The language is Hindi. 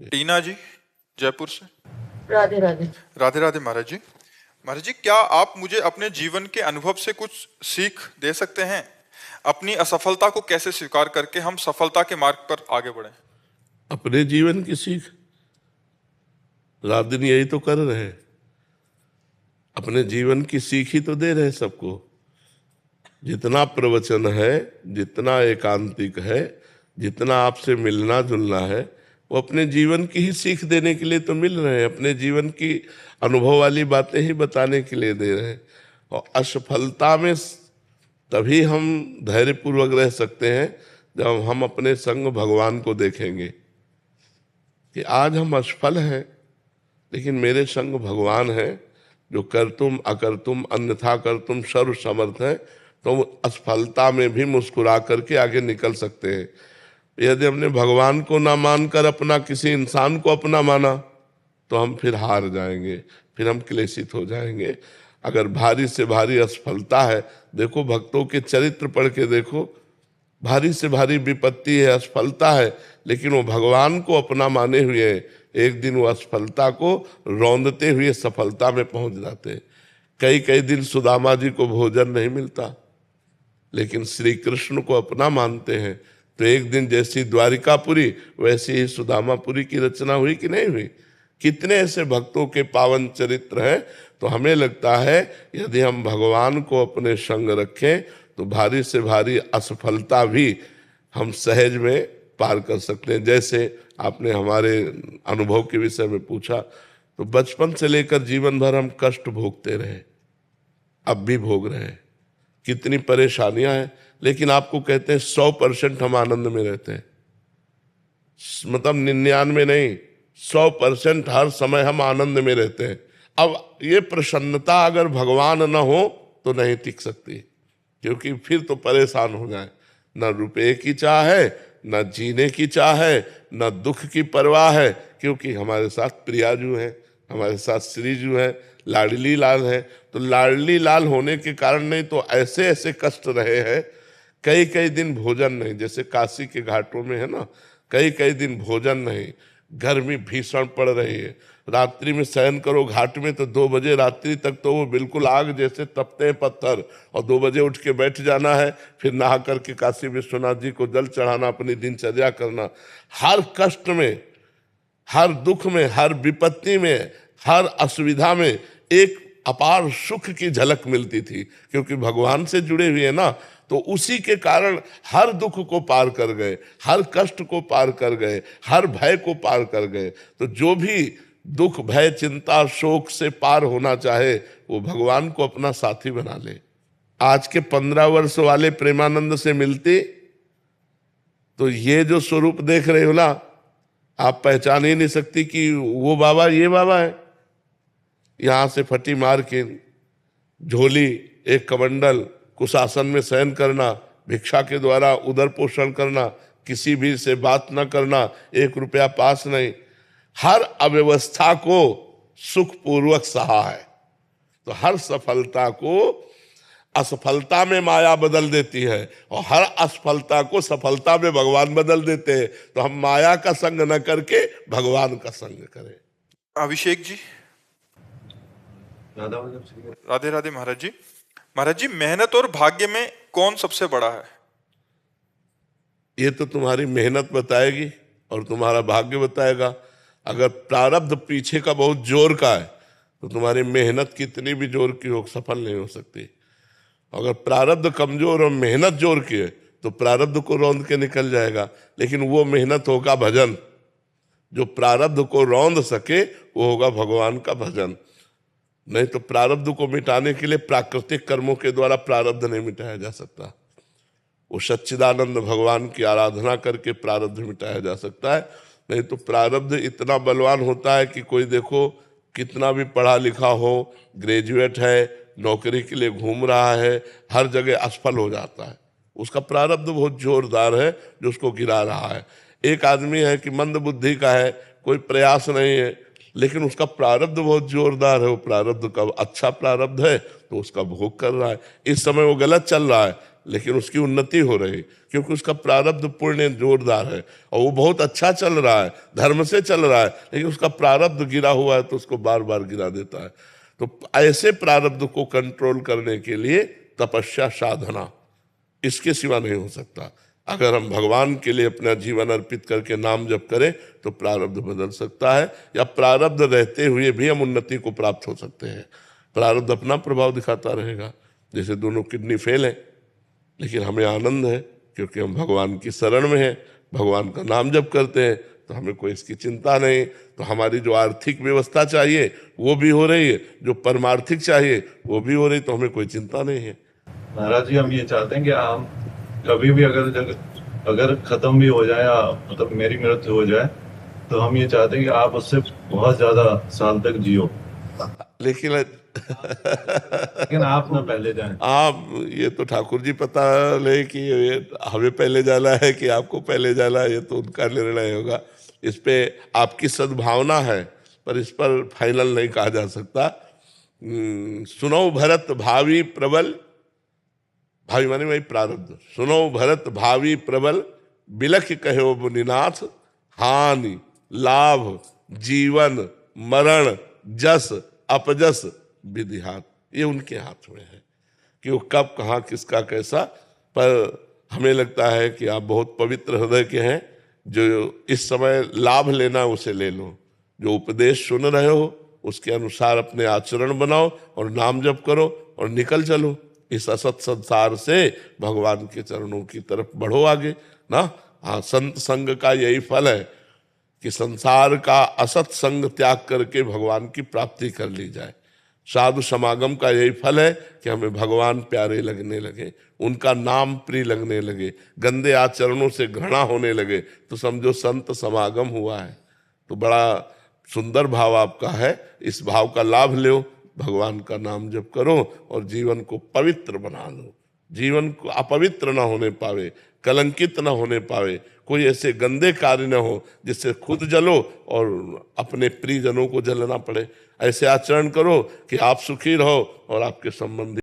टीना जी, जयपुर से। राधे राधे। राधे राधे महाराज जी। महाराज जी, क्या आप मुझे अपने जीवन के अनुभव से कुछ सीख दे सकते हैं? अपनी असफलता को कैसे स्वीकार करके हम सफलता के मार्ग पर आगे बढ़ें? अपने जीवन की सीख रात दिन यही तो कर रहे हैं। अपने जीवन की सीख ही तो दे रहे हैं सबको। जितना प्रवचन है, जितना एकांतिक है, जितना आपसे मिलना जुलना है, वो अपने जीवन की ही सीख देने के लिए तो मिल रहे हैं। अपने जीवन की अनुभव वाली बातें ही बताने के लिए दे रहे हैं। और असफलता में तभी हम धैर्यपूर्वक रह सकते हैं जब हम अपने संग भगवान को देखेंगे कि आज हम असफल हैं, लेकिन मेरे संग भगवान है जो करतुम अकर्तुम अन्यथा करतुम सर्व समर्थ है। तो असफलता में भी मुस्कुरा करके आगे निकल सकते हैं। यदि हमने भगवान को ना मानकर अपना किसी इंसान को अपना माना तो हम फिर हार जाएंगे, फिर हम क्लेशित हो जाएंगे। अगर भारी से भारी असफलता है, देखो भक्तों के चरित्र पढ़ के देखो, भारी से भारी विपत्ति है, असफलता है, लेकिन वो भगवान को अपना माने हुए हैं। एक दिन वो असफलता को रौंदते हुए सफलता में पहुंच जाते हैं। कई कई दिन सुदामा जी को भोजन नहीं मिलता, लेकिन श्री कृष्ण को अपना मानते हैं। तो एक दिन जैसी द्वारिकापुरी वैसी ही सुदामापुरी की रचना हुई कि नहीं हुई? कितने ऐसे भक्तों के पावन चरित्र हैं। तो हमें लगता है यदि हम भगवान को अपने संग रखें तो भारी से भारी असफलता भी हम सहज में पार कर सकते हैं। जैसे आपने हमारे अनुभव के विषय में पूछा, तो बचपन से लेकर जीवन भर हम कष्ट भोगते रहे, अब भी भोग रहे हैं। कितनी परेशानियां हैं, लेकिन आपको कहते हैं 100% हम आनंद में रहते हैं। मतलब 99 नहीं, 100% हर समय हम आनंद में रहते हैं। अब ये प्रसन्नता अगर भगवान न हो तो नहीं टिक सकती, क्योंकि फिर तो परेशान हो जाए। न रुपए की चाह है, न जीने की चाह है, न दुख की परवाह है, क्योंकि हमारे साथ प्रियाजू है, हमारे साथ श्रीजू है, लाडली लाल है। तो लाडली लाल होने के कारण नहीं तो ऐसे ऐसे कष्ट रहे हैं। कई कई दिन भोजन नहीं, जैसे काशी के घाटों में है ना, कई कई दिन भोजन नहीं, गर्मी भीषण पड़ रही है, रात्रि में शयन करो घाट में तो 2 बजे रात्रि तक तो वो बिल्कुल आग जैसे तपते हैं पत्थर, और 2 बजे उठ के बैठ जाना है, फिर नहा करके काशी विश्वनाथ जी को जल चढ़ाना, अपनी दिनचर्या करना। हर कष्ट में, हर दुख में, हर विपत्ति में, हर असुविधा में एक अपार सुख की झलक मिलती थी, क्योंकि भगवान से जुड़े हुए ना, तो उसी के कारण हर दुख को पार कर गए, हर कष्ट को पार कर गए, हर भय को पार कर गए। तो जो भी दुख भय चिंता शोक से पार होना चाहे वो भगवान को अपना साथी बना ले। आज के 15 वर्ष वाले प्रेमानंद से मिलते तो ये जो स्वरूप देख रहे हो ना, आप पहचान ही नहीं सकती कि वो बाबा ये बाबा है। यहां से फटी मार के झोली, एक कमंडल, कुशासन में शयन करना, भिक्षा के द्वारा उदर पोषण करना, किसी भी से बात न करना, 1 रुपया पास नहीं, हर अव्यवस्था को सुखपूर्वक सहा है। तो हर सफलता को असफलता में माया बदल देती है, और हर असफलता को सफलता में भगवान बदल देते हैं। तो हम माया का संग न करके भगवान का संग करें। अभिषेक जी। राधे राधे महाराज जी। महाराज जी, मेहनत और भाग्य में कौन सबसे बड़ा है? ये तो तुम्हारी मेहनत बताएगी और तुम्हारा भाग्य बताएगा। अगर प्रारब्ध पीछे का बहुत जोर का है तो तुम्हारी मेहनत कितनी भी जोर की हो सफल नहीं हो सकती। अगर प्रारब्ध कमजोर और मेहनत जोर की है तो प्रारब्ध को रौंद के निकल जाएगा, लेकिन वो मेहनत होगा भजन। जो प्रारब्ध को रौंद सके वो होगा भगवान का भजन। नहीं तो प्रारब्ध को मिटाने के लिए प्राकृतिक कर्मों के द्वारा प्रारब्ध नहीं मिटाया जा सकता। वो सच्चिदानंद भगवान की आराधना करके प्रारब्ध मिटाया जा सकता है। नहीं तो प्रारब्ध इतना बलवान होता है कि कोई देखो कितना भी पढ़ा लिखा हो, ग्रेजुएट है, नौकरी के लिए घूम रहा है, हर जगह असफल हो जाता है। उसका प्रारब्ध बहुत जोरदार है जो उसको गिरा रहा है। एक आदमी है कि मंद बुद्धि का है, कोई प्रयास नहीं है, लेकिन उसका प्रारब्ध बहुत जोरदार है। वो प्रारब्ध का अच्छा प्रारब्ध है तो उसका भोग कर रहा है। इस समय वो गलत चल रहा है, लेकिन उसकी उन्नति हो रही, क्योंकि उसका प्रारब्ध पुण्य जोरदार है और वो बहुत अच्छा चल रहा है, धर्म से चल रहा है, लेकिन उसका प्रारब्ध गिरा हुआ है तो उसको बार बार गिरा देता है। तो ऐसे प्रारब्ध को कंट्रोल करने के लिए तपस्या, साधना, इसके सिवा नहीं हो सकता। अगर हम भगवान के लिए अपना जीवन अर्पित करके नाम जप करें तो प्रारब्ध बदल सकता है, या प्रारब्ध रहते हुए भी हम उन्नति को प्राप्त हो सकते हैं। प्रारब्ध अपना प्रभाव दिखाता रहेगा। जैसे दोनों किडनी फेल है, लेकिन हमें आनंद है क्योंकि हम भगवान की शरण में हैं, भगवान का नाम जप करते हैं, तो हमें कोई इसकी चिंता नहीं। तो हमारी जो आर्थिक व्यवस्था चाहिए वो भी हो रही है, जो परमार्थिक चाहिए वो भी हो रही, तो हमें कोई चिंता नहीं है। महाराज जी, हम ये चाहते हैं कि हम कभी भी अगर खत्म भी हो जाए, मतलब मेरी मृत्यु हो जाए, तो हम ये चाहते हैं कि आप उससे बहुत ज्यादा साल तक जियो, लेकिन आप ना पहले जाएं। आप ये तो ठाकुर जी पता ले कि हमें पहले जाना है कि आपको पहले जाना है, ये तो उनका निर्णय होगा। इस पे आपकी सद्भावना है, पर इस पर फाइनल नहीं कहा जा सकता। सुनो भरत भावी प्रबल, भावी माने वही प्रारब्ध, सुनो भरत भावी प्रबल, बिलख कहो मुनिनाथ, हानि लाभ जीवन मरण जस अपजस विधि हाथ, ये उनके हाथ में है कि वो कब कहाँ किसका कैसा। पर हमें लगता है कि आप बहुत पवित्र हृदय के हैं, जो इस समय लाभ लेना उसे ले लो, जो उपदेश सुन रहे हो उसके अनुसार अपने आचरण बनाओ और नाम जप करो और निकल चलो इस असत संसार से भगवान के चरणों की तरफ बढ़ो आगे ना। हाँ, संत संग का यही फल है कि संसार का असत संग त्याग करके भगवान की प्राप्ति कर ली जाए। साधु समागम का यही फल है कि हमें भगवान प्यारे लगने लगे, उनका नाम प्रिय लगने लगे, गंदे आचरणों से घृणा होने लगे, तो समझो संत समागम हुआ है। तो बड़ा सुंदर भाव आपका है, इस भाव का लाभ लो, भगवान का नाम जप करो और जीवन को पवित्र बना लो। जीवन को अपवित्र ना होने पावे, कलंकित ना होने पावे, कोई ऐसे गंदे कार्य न हो जिससे खुद जलो और अपने प्रियजनों को जलना पड़े। ऐसे आचरण करो कि आप सुखी रहो और आपके संबंधी